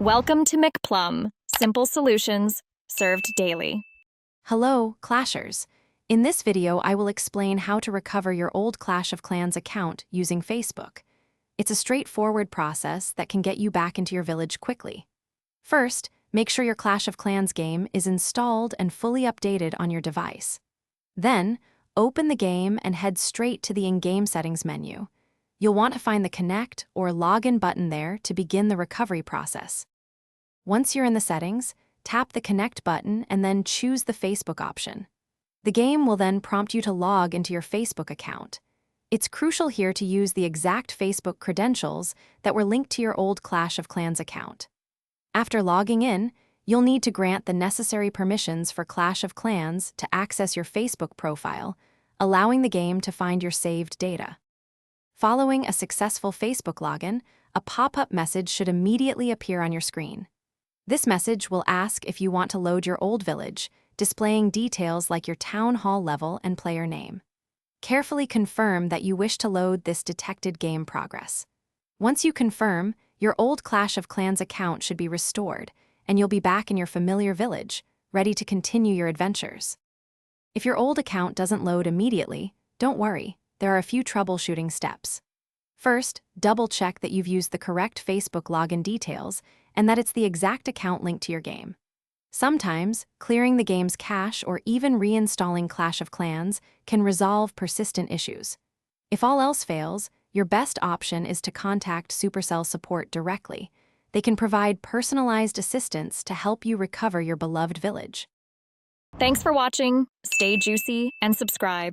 Welcome to McPlum, simple solutions served daily. Hello, Clashers. In this video, I will explain how to recover your old Clash of Clans account using Facebook. It's a straightforward process that can get you back into your village quickly. First, make sure your Clash of Clans game is installed and fully updated on your device. Then, open the game and head straight to the in-game settings menu. You'll want to find the Connect or Login button there to begin the recovery process. Once you're in the settings, tap the Connect button and then choose the Facebook option. The game will then prompt you to log into your Facebook account. It's crucial here to use the exact Facebook credentials that were linked to your old Clash of Clans account. After logging in, you'll need to grant the necessary permissions for Clash of Clans to access your Facebook profile, allowing the game to find your saved data. Following a successful Facebook login, a pop-up message should immediately appear on your screen. This message will ask if you want to load your old village, displaying details like your town hall level and player name. Carefully confirm that you wish to load this detected game progress. Once you confirm, your old Clash of Clans account should be restored, and you'll be back in your familiar village, ready to continue your adventures. If your old account doesn't load immediately, don't worry, there are a few troubleshooting steps. First, double-check that you've used the correct Facebook login details and that it's the exact account linked to your game. Sometimes, clearing the game's cache or even reinstalling Clash of Clans can resolve persistent issues. If all else fails, your best option is to contact Supercell support directly. They can provide personalized assistance to help you recover your beloved village. Thanks for watching, stay juicy, and subscribe.